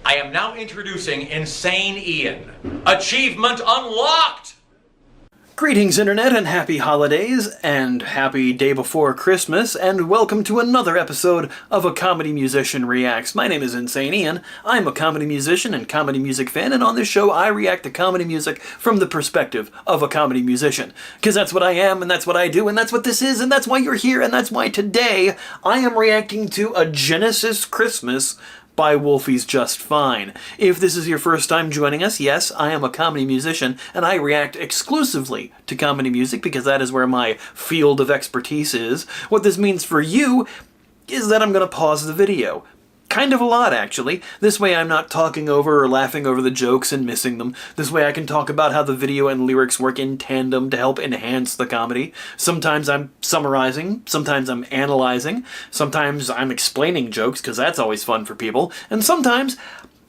I am now introducing Insane Ian. Achievement unlocked! Greetings, Internet, and happy holidays, and happy day before Christmas, and welcome to another episode of A Comedy Musician Reacts. My name is Insane Ian. I'm a comedy musician and comedy music fan, and on this show I react to comedy music from the perspective of a comedy musician. Because that's what I am, and that's what I do, and that's what this is, and that's why you're here, and that's why today I am reacting to A Genesis Christmas by Wolfie's Just Fine. If this is your first time joining us, yes, I am a comedy musician, and I react exclusively to comedy music because that is where my field of expertise is. What this means for you is that I'm going to pause the video. Kind of a lot, actually. This way I'm not talking over or laughing over the jokes and missing them. This way I can talk about how the video and lyrics work in tandem to help enhance the comedy. Sometimes I'm summarizing, sometimes I'm analyzing, sometimes I'm explaining jokes, because that's always fun for people, and sometimes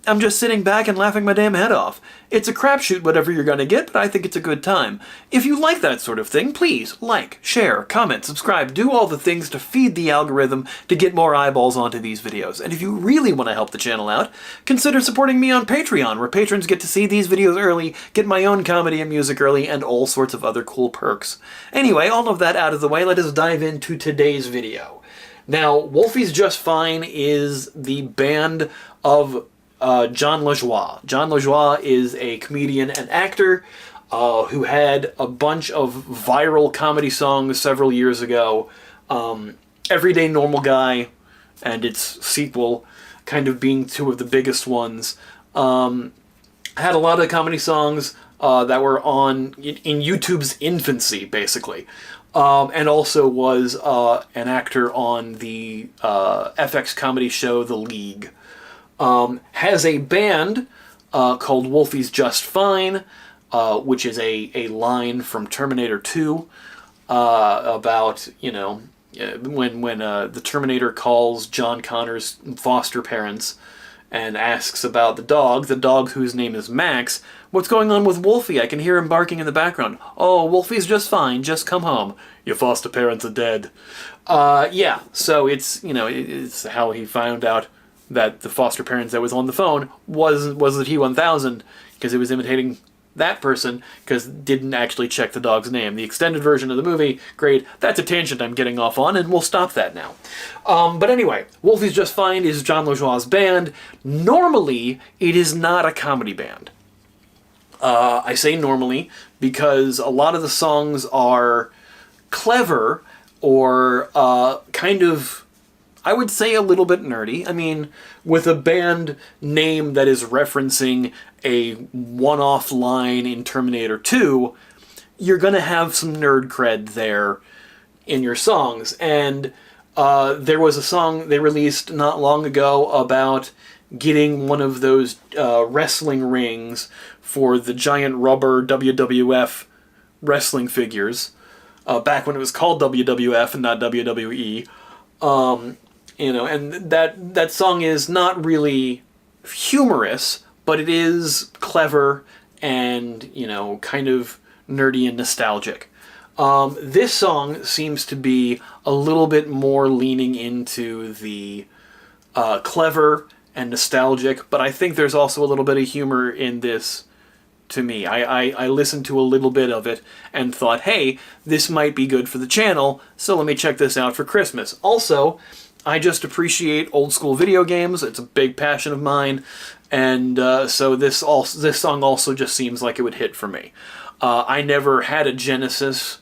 I'm just sitting back and laughing my damn head off. It's a crapshoot whatever you're gonna get, but I think it's a good time. If you like that sort of thing, please like, share, comment, subscribe, do all the things to feed the algorithm to get more eyeballs onto these videos. And if you really want to help the channel out, consider supporting me on Patreon, where patrons get to see these videos early, get my own comedy and music early, and all sorts of other cool perks. Anyway, all of that out of the way, let us dive into today's video. Now, Wolfie's Just Fine is the band of John LaJoie. John LaJoie is a comedian and actor who had a bunch of viral comedy songs several years ago. Everyday Normal Guy and its sequel kind of being two of the biggest ones. Had a lot of comedy songs that were in YouTube's infancy, basically. And also was an actor on the FX comedy show The League. Has a band called Wolfie's Just Fine, which is a line from Terminator 2 about, you know, when the Terminator calls John Connor's foster parents and asks about the dog whose name is Max. What's going on with Wolfie? I can hear him barking in the background. Oh, Wolfie's just fine. Just come home. Your foster parents are dead. Yeah, so it's, you know, it's how he found out that the foster parents that was on the phone was the T-1000, because it was imitating that person, because didn't actually check the dog's name. The extended version of the movie, great. That's a tangent I'm getting off on, and we'll stop that now. But anyway, Wolfie's Just Fine is John LaJoie's band. Normally, it is not a comedy band. I say normally because a lot of the songs are clever or kind of, I would say, a little bit nerdy. I mean, with a band name that is referencing a one-off line in Terminator 2, you're going to have some nerd cred there in your songs. And there was a song they released not long ago about getting one of those wrestling rings for the giant rubber WWF wrestling figures, back when it was called WWF and not WWE. You know, and that song is not really humorous, but it is clever and, you know, kind of nerdy and nostalgic. This song seems to be a little bit more leaning into the clever and nostalgic, but I think there's also a little bit of humor in this to me. I listened to a little bit of it and thought, hey, this might be good for the channel, so let me check this out for Christmas. Also, I just appreciate old school video games. It's a big passion of mine, and so this song also just seems like it would hit for me. I never had a Genesis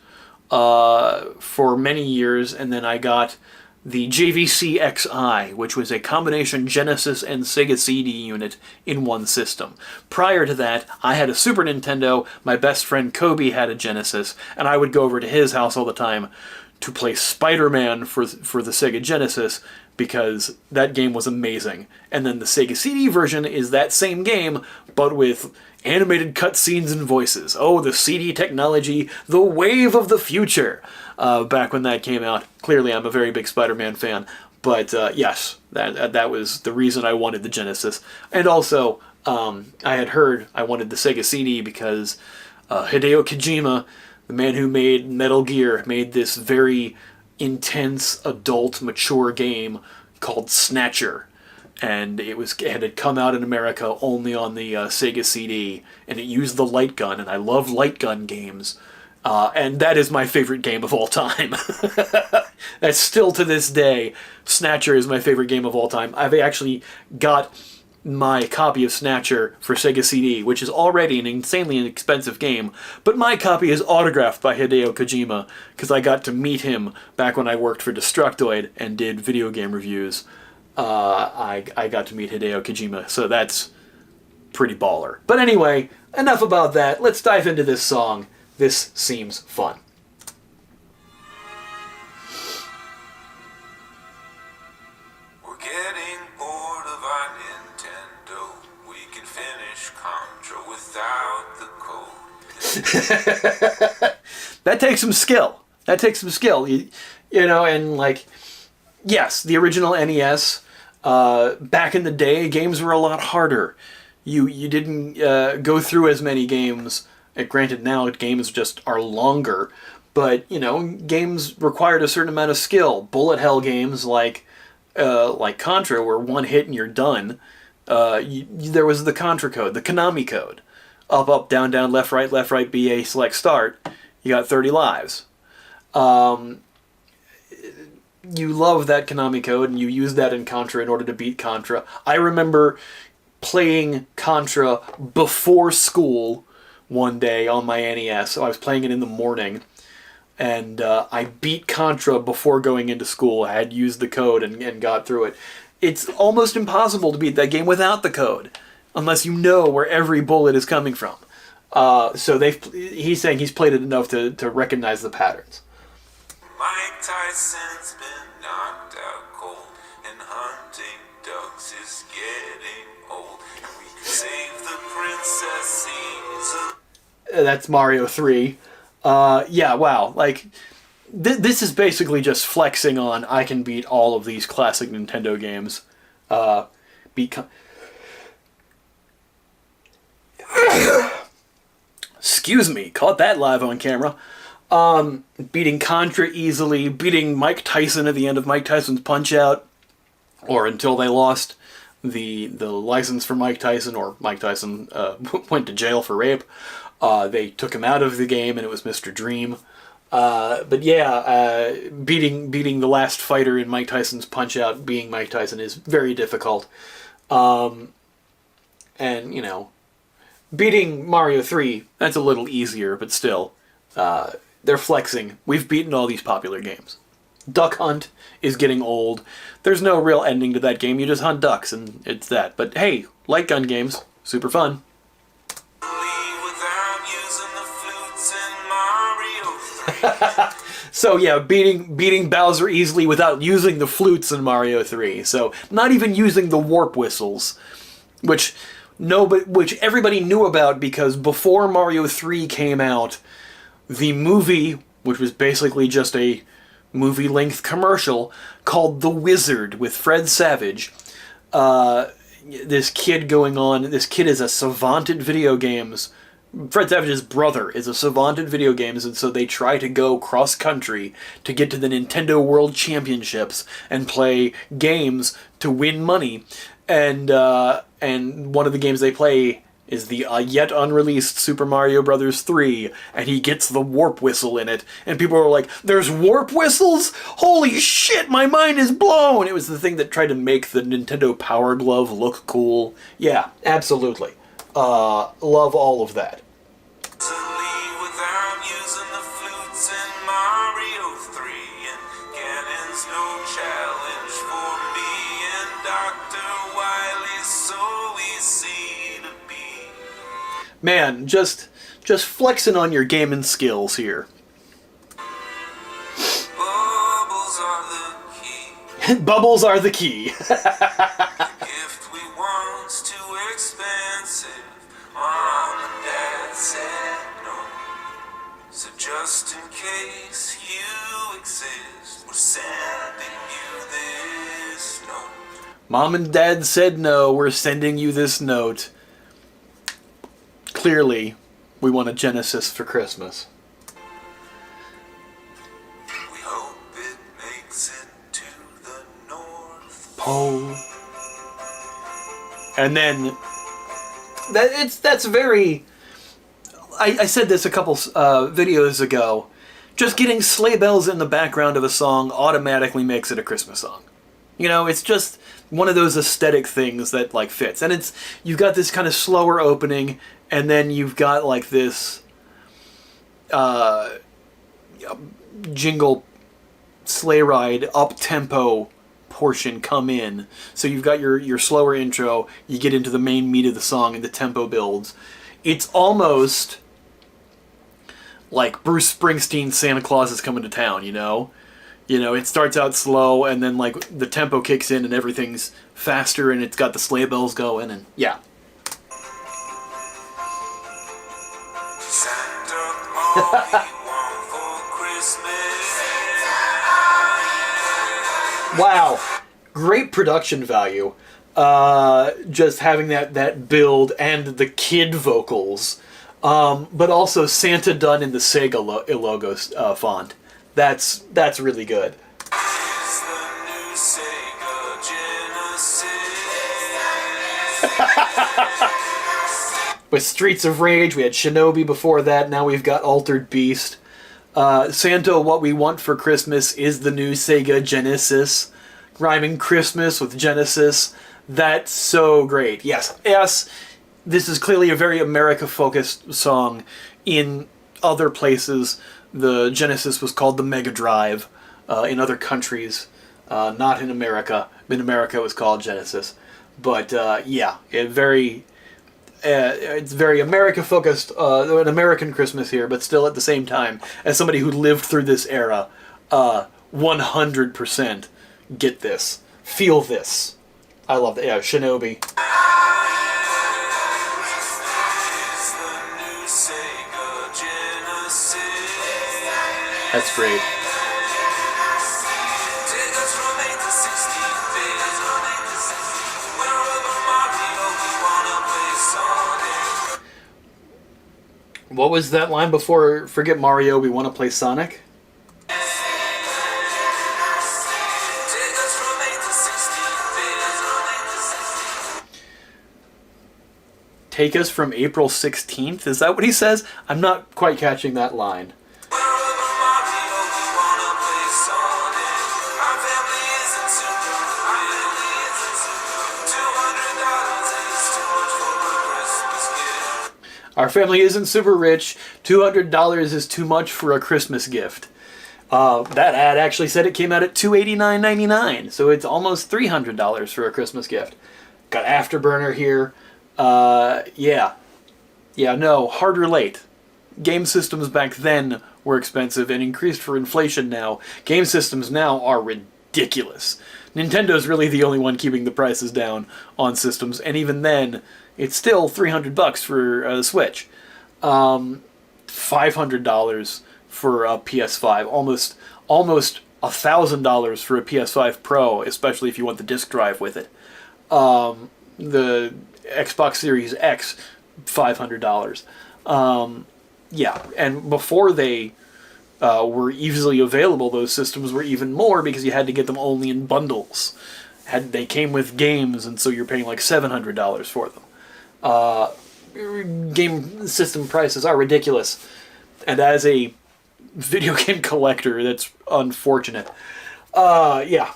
for many years, and then I got the JVC XI, which was a combination Genesis and Sega CD unit in one system. Prior to that, I had a Super Nintendo, my best friend Kobe had a Genesis, and I would go over to his house all the time to play Spider-Man for the Sega Genesis, because that game was amazing. And then the Sega CD version is that same game, but with animated cutscenes and voices. Oh, the CD technology, the wave of the future! Back when that came out. Clearly, I'm a very big Spider-Man fan, but yes, that was the reason I wanted the Genesis. And also, I had heard I wanted the Sega CD because Hideo Kojima, the man who made Metal Gear, made this very intense, adult, mature game called Snatcher. and it had come out in America only on the Sega CD, and it used the light gun, and I love light gun games. And that is my favorite game of all time. That's still to this day, Snatcher is my favorite game of all time. I've actually got my copy of Snatcher for Sega CD, which is already an insanely expensive game, but my copy is autographed by Hideo Kojima, because I got to meet him back when I worked for Destructoid and did video game reviews. I got to meet Hideo Kojima, so that's pretty baller. But anyway, enough about that. Let's dive into this song. This seems fun. We're getting bored of our Nintendo. We can finish Contra without the code. That takes some skill. You know, and like, yes, the original NES, back in the day, games were a lot harder. You didn't go through as many games. Granted, now games just are longer, but, you know, games required a certain amount of skill. Bullet hell games like Contra, where one hit and you're done. There was the Contra code, the Konami code. Up, up, down, down, left, right, BA, select, start. You got 30 lives. You love that Konami code, and you use that in Contra in order to beat Contra. I remember playing Contra before school one day on my NES. So I was playing it in the morning, and I beat Contra before going into school. I had used the code and got through it. It's almost impossible to beat that game without the code, unless you know where every bullet is coming from. So he's saying he's played it enough to recognize the patterns. Mike Tyson's been knocked out cold, and hunting ducks is getting old. And we can save the princess Caesar. That's Mario 3. Yeah, wow. Like, this is basically just flexing on, I can beat all of these classic Nintendo games. Excuse me, caught that live on camera. Beating Contra easily, beating Mike Tyson at the end of Mike Tyson's Punch-Out, or until they lost the license for Mike Tyson, or Mike Tyson went to jail for rape. They took him out of the game, and it was Mr. Dream. But yeah, beating the last fighter in Mike Tyson's Punch-Out, being Mike Tyson, is very difficult. And, you know, beating Mario 3, that's a little easier, but still, they're flexing. We've beaten all these popular games. Duck Hunt is getting old. There's no real ending to that game. You just hunt ducks, and it's that. But hey, light gun games, super fun. So yeah, beating Bowser easily without using the flutes in Mario 3. So not even using the warp whistles, which everybody knew about, because before Mario 3 came out, the movie, which was basically just a movie-length commercial called The Wizard with Fred Savage. This kid is a savant at video games. Fred Savage's brother is a savant at video games, and so they try to go cross-country to get to the Nintendo World Championships and play games to win money. And one of the games they play is the yet unreleased Super Mario Bros. 3, and he gets the warp whistle in it. And people are like, there's warp whistles? Holy shit, my mind is blown! It was the thing that tried to make the Nintendo Power Glove look cool. Yeah, absolutely. Love all of that. Without using the flutes in Mario 3, and Ganon's no challenge for me, and Dr. Wily's so easy to beat. Man, just flexing on your gaming skills here. Bubbles are the key. Bubbles are the key. Gift we want's too expensive. Mom and Dad said no. So just in case you exist, we're sending you this note. Mom and Dad said no, we're sending you this note. Clearly, we want a Genesis for Christmas. We hope it makes it to the North Pole. And then that's very... I said this a couple videos ago. Just getting sleigh bells in the background of a song automatically makes it a Christmas song. You know, it's just one of those aesthetic things that, like, fits. And you've got this kind of slower opening, and then you've got, like, this jingle sleigh ride up-tempo portion come in. So you've got your slower intro, you get into the main meat of the song, and the tempo builds. It's almost like Bruce Springsteen's Santa Claus is Coming to Town, you know? You know, it starts out slow, and then, like, the tempo kicks in, and everything's faster, and it's got the sleigh bells going, and yeah. Santa, all we want for Christmas. Wow. Great production value. Just having that build and the kid vocals. But also Santa done in the Sega logo font. That's really good. Is the new Sega Genesis. With Streets of Rage, we had Shinobi before that, now we've got Altered Beast. Santa, what we want for Christmas is the new Sega Genesis. Rhyming Christmas with Genesis. That's so great. Yes, this is clearly a very America-focused song. In other places, the Genesis was called the Mega Drive. In other countries, not in America. In America, it was called Genesis. But yeah, it's very America-focused, an American Christmas here, but still at the same time, as somebody who lived through this era, 100% get this. Feel this. I love that. Yeah, Shinobi. That's great. What was that line before Forget Mario, we want to play Sonic? Take us from April 16th? Is that what he says? I'm not quite catching that line. Our family isn't super rich. $200 is too much for a Christmas gift. That ad actually said it came out at $289.99, so it's almost $300 for a Christmas gift. Got Afterburner here. Yeah, no, hard relate. Game systems back then were expensive and increased for inflation now. Game systems now are ridiculous. Nintendo's really the only one keeping the prices down on systems, and even then, it's still $300 for a Switch. $500 for a PS5. Almost $1,000 for a PS5 Pro, especially if you want the disc drive with it. The Xbox Series X, $500. Yeah, and before they were easily available, those systems were even more because you had to get them only in bundles. They came with games, and so you're paying like $700 for them. Game system prices are ridiculous, and as a video game collector, that's unfortunate. Yeah.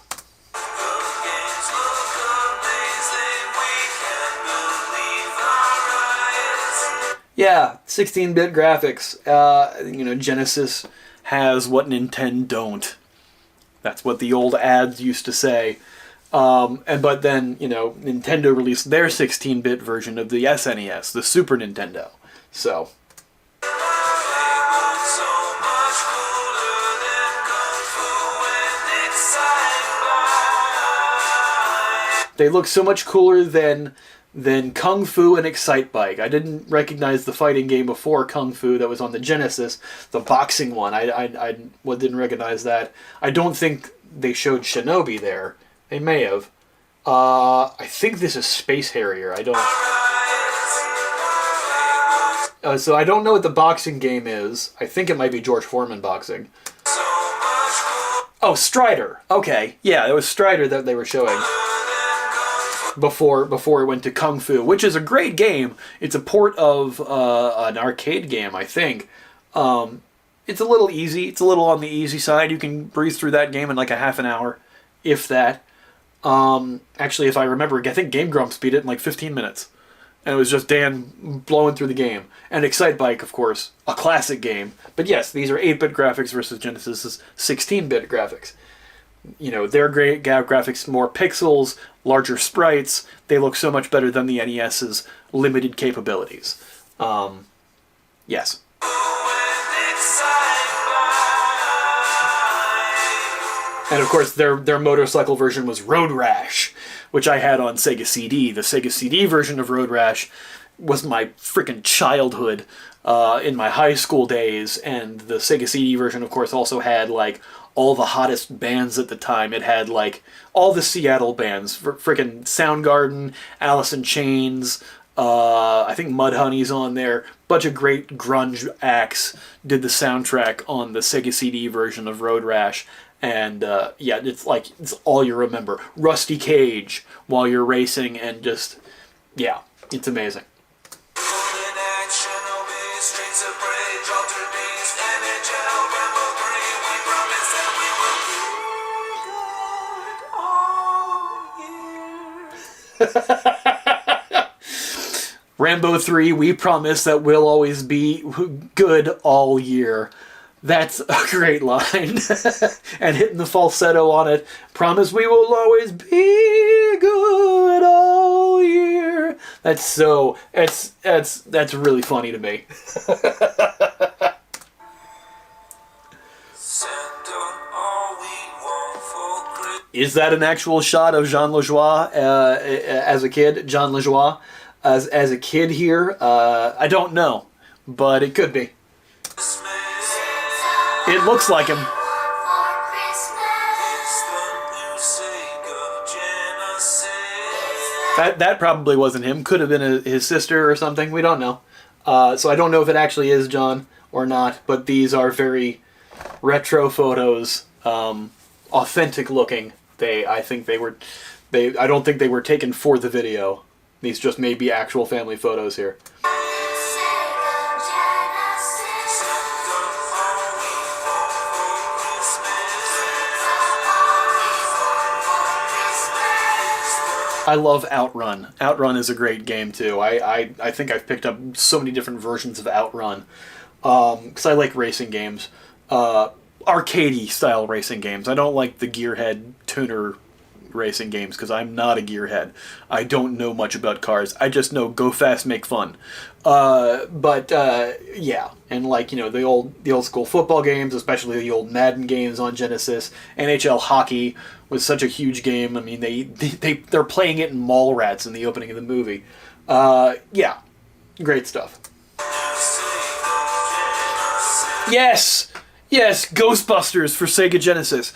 Yeah, 16-bit graphics. Genesis has what Nintendo don't. That's what the old ads used to say. But then, Nintendo released their 16-bit version of the SNES, the Super Nintendo. So. They look so much cooler than Kung Fu and Excite Bike. I didn't recognize the fighting game before Kung Fu that was on the Genesis, the boxing one. I didn't recognize that. I don't think they showed Shinobi there. They may have. I think this is Space Harrier. I don't... so I don't know what the boxing game is. I think it might be George Foreman boxing. Oh, Strider. Okay. Yeah, it was Strider that they were showing. before it went to Kung Fu, which is a great game. It's a port of an arcade game, I think. It's a little easy. It's a little on the easy side. You can breeze through that game in like a half an hour, if that. Actually, if I remember, I think Game Grumps beat it in like 15 minutes. And it was just Dan blowing through the game. And Excite Bike, of course, a classic game. But yes, these are 8-bit graphics versus Genesis's 16-bit graphics. You know, their great graphics, more pixels, larger sprites. They look so much better than the NES's limited capabilities. Yes. And of course, their motorcycle version was Road Rash, which I had on Sega CD. The Sega CD version of Road Rash was my freaking childhood in my high school days, and the Sega CD version, of course, also had like all the hottest bands at the time. It had like all the Seattle bands, freaking Soundgarden, Alice in Chains, I think Mudhoney's on there. Bunch of great grunge acts did the soundtrack on the Sega CD version of Road Rash. And yeah, it's all you remember. Rusty Cage while you're racing, and just, yeah, it's amazing. Rambo 3, we promise that we'll always be good all year. That's a great line. And hitting the falsetto on it. Promise we will always be good all year. That's really funny to me. Is that an actual shot of Jean LaJoie as a kid? John LaJoie as a kid here? I don't know, but it could be. It looks like him. That probably wasn't him. Could have been his sister or something. We don't know. So I don't know if it actually is John or not, but these are very retro photos. Authentic looking. I don't think they were taken for the video. These just may be actual family photos here. I love Outrun. Outrun is a great game too. I think I've picked up so many different versions of Outrun because I like racing games. Arcadey style racing games. I don't like the gearhead tuner racing games because I'm not a gearhead. I don't know much about cars. I just know go fast, make fun. Yeah, and like, you know, the old school football games, especially the old Madden games on Genesis. NHL hockey was such a huge game. I mean, they're playing it in Mallrats in the opening of the movie. Yeah, great stuff. Yes, Ghostbusters for Sega Genesis,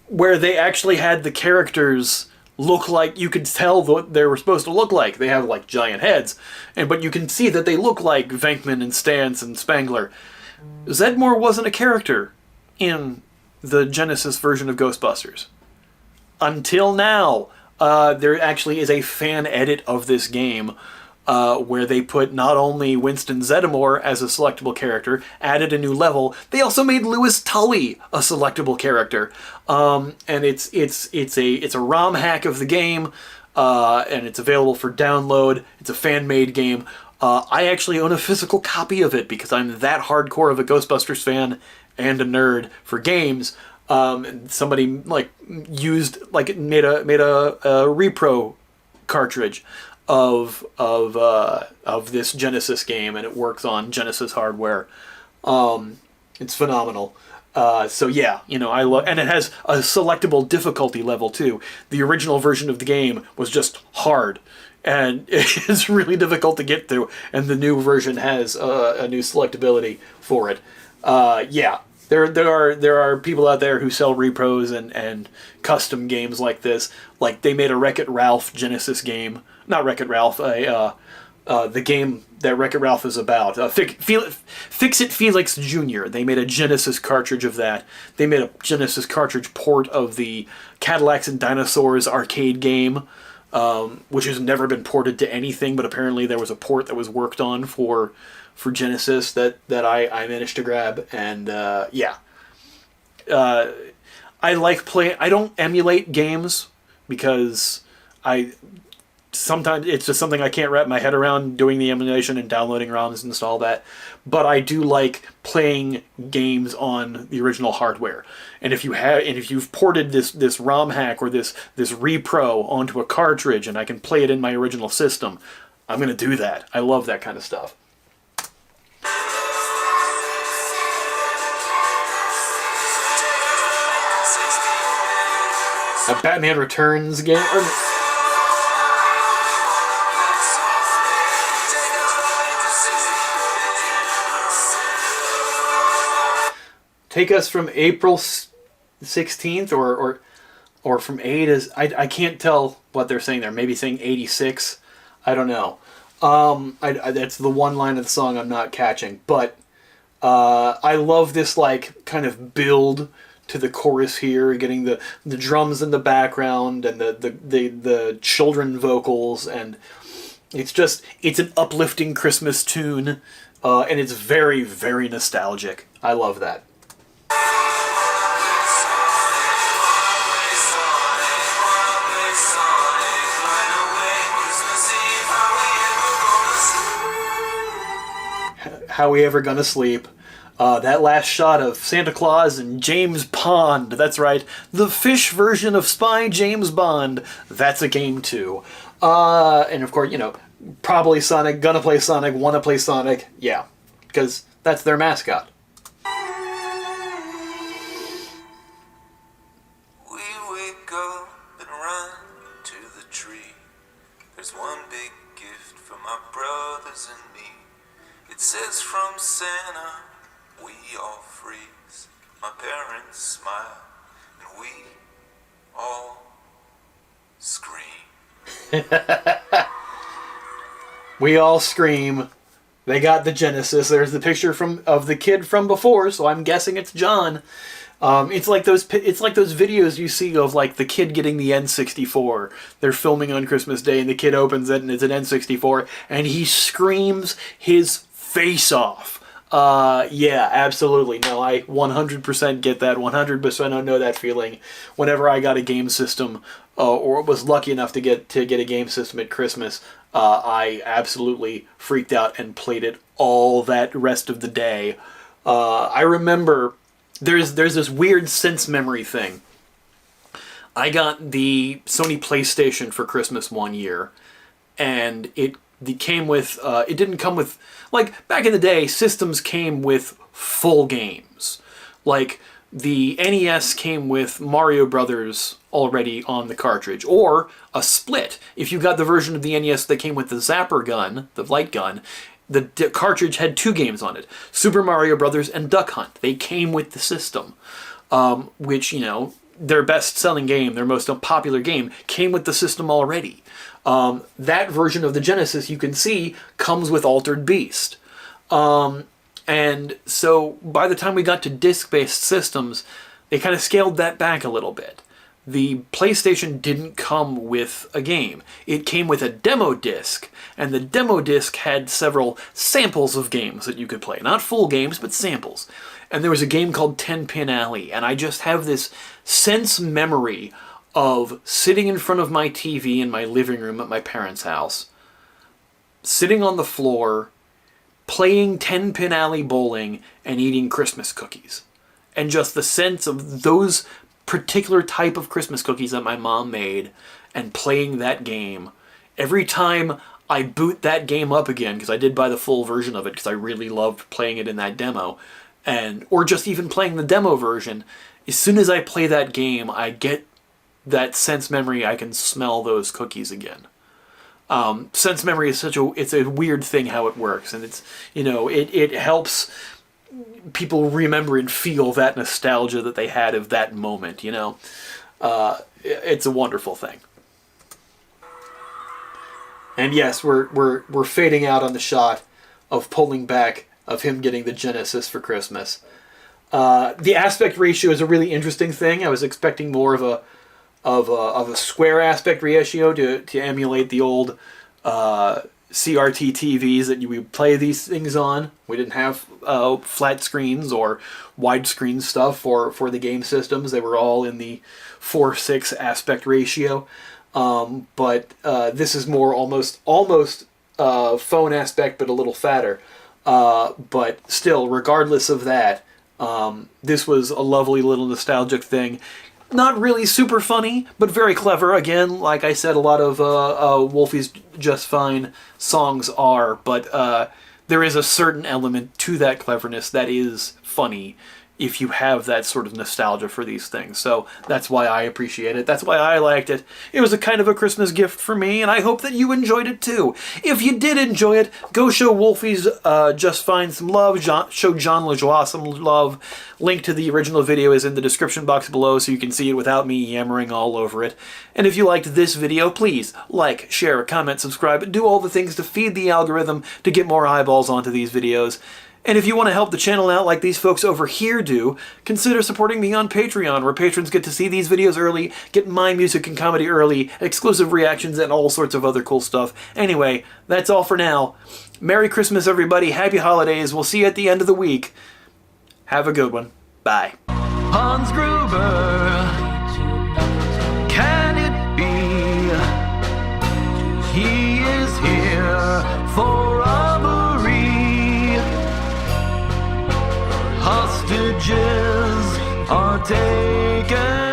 where they actually had the characters look like, you could tell what they were supposed to look like. They have like giant heads, but you can see that they look like Venkman and Stantz and Spangler. Zedmore wasn't a character in the Genesis version of Ghostbusters. Until now. There actually is a fan edit of this game where they put not only Winston Zeddemore as a selectable character, added a new level, they also made Louis Tully a selectable character. And it's a ROM hack of the game, and it's available for download. It's a fan-made game. I actually own a physical copy of it because I'm that hardcore of a Ghostbusters fan and a nerd for games. Somebody made a repro cartridge of this Genesis game, and it works on Genesis hardware. It's phenomenal. So yeah, you know, I love, and it has a selectable difficulty level too. The original version of the game was just hard, and it's really difficult to get through. And the new version has a new selectability for it. Yeah. There are people out there who sell repros and custom games like this. Like, they made a Wreck-It Ralph Genesis game. Not Wreck-It Ralph, the game that Wreck-It Ralph is about. Fix-It Felix Jr. They made a Genesis cartridge of that. They made a Genesis cartridge port of the Cadillacs and Dinosaurs arcade game. which has never been ported to anything, but apparently there was a port that was worked on for Genesis that I managed to grab, and I like playing. I don't emulate games because sometimes it's just something I can't wrap my head around, doing the emulation and downloading ROMs and all that. But I do like playing games on the original hardware. And if you've ported this ROM hack or this repro onto a cartridge and I can play it in my original system, I'm going to do that. I love that kind of stuff. A Batman Returns game. Take us from April 16th or from 8 is I can't tell what they're saying there. Maybe saying 86. I don't know. That's the one line of the song I'm not catching. But I love this like kind of build to the chorus here, getting the drums in the background and the children vocals, and it's an uplifting Christmas tune, and it's very, very nostalgic. I love that. How we ever gonna sleep? That last shot of Santa Claus and James Pond. That's right. The fish version of Spy James Bond. That's a game too. And of course, probably Sonic, gonna play Sonic, wanna play Sonic. Yeah, because that's their mascot. We wake up and run to the tree. There's one big gift for my brothers and me. It says from Santa, we all freeze. My parents smile, and we all scream. We all scream. They got the Genesis. There's the picture of the kid from before, so I'm guessing it's John. It's like those videos you see of like the kid getting the N64. They're filming on Christmas Day, and the kid opens it, and it's an N64, and he screams his face off. Yeah, absolutely. No, I 100% get that. 100% I know that feeling. Whenever I got a game system, or was lucky enough to get a game system at Christmas, I absolutely freaked out and played it all that rest of the day. I remember there's this weird sense memory thing. I got the Sony PlayStation for Christmas one year, and it came with, it didn't come with, like, back in the day, systems came with full games. Like, the NES came with Mario Brothers already on the cartridge, or a split. If you got the version of the NES that came with the Zapper gun, the light gun, the cartridge had two games on it, Super Mario Brothers and Duck Hunt. They came with the system, which, their best-selling game, their most popular game, came with the system already. That version of the Genesis, you can see, comes with Altered Beast. And so by the time we got to disc-based systems, they kind of scaled that back a little bit. The PlayStation didn't come with a game. It came with a demo disc, and the demo disc had several samples of games that you could play. Not full games, but samples. And there was a game called 10-Pin Alley, and I just have this sense memory of sitting in front of my TV in my living room at my parents' house, sitting on the floor, playing 10-Pin Alley bowling, and eating Christmas cookies. And just the sense of those particular type of Christmas cookies that my mom made, and playing that game. Every time I boot that game up again, because I did buy the full version of it, because I really loved playing it in that demo, or just even playing the demo version, as soon as I play that game, I get that sense memory. I can smell those cookies again. Sense memory is it's a weird thing how it works, and it's, it helps people remember and feel that nostalgia that they had of that moment, it's a wonderful thing. And yes, we're fading out on the shot of pulling back of him getting the Genesis for Christmas. The aspect ratio is a really interesting thing. I was expecting more of of a square aspect ratio to emulate the old CRT TVs that we would play these things on. We didn't have flat screens or widescreen stuff for the game systems. They were all in the 4:6 aspect ratio. But this is more almost phone aspect, but a little fatter. But still, regardless of that, this was a lovely little nostalgic thing. Not really super funny, but very clever. Again, like I said, a lot of Wolfie's Just Fine songs are, but there is a certain element to that cleverness that is funny if you have that sort of nostalgia for these things. So that's why I appreciate it. That's why I liked it. It was a kind of a Christmas gift for me, and I hope that you enjoyed it too. If you did enjoy it, go show Wolfie's Just Fine some love. Show John LaJoie some love. Link to the original video is in the description box below so you can see it without me yammering all over it. And if you liked this video, please like, share, comment, subscribe, do all the things to feed the algorithm to get more eyeballs onto these videos. And if you want to help the channel out like these folks over here do, consider supporting me on Patreon, where patrons get to see these videos early, get my music and comedy early, exclusive reactions, and all sorts of other cool stuff. Anyway, that's all for now. Merry Christmas, everybody. Happy holidays. We'll see you at the end of the week. Have a good one. Bye. Hans Gruber, can it be? He is here for robbery. Hostages are taken.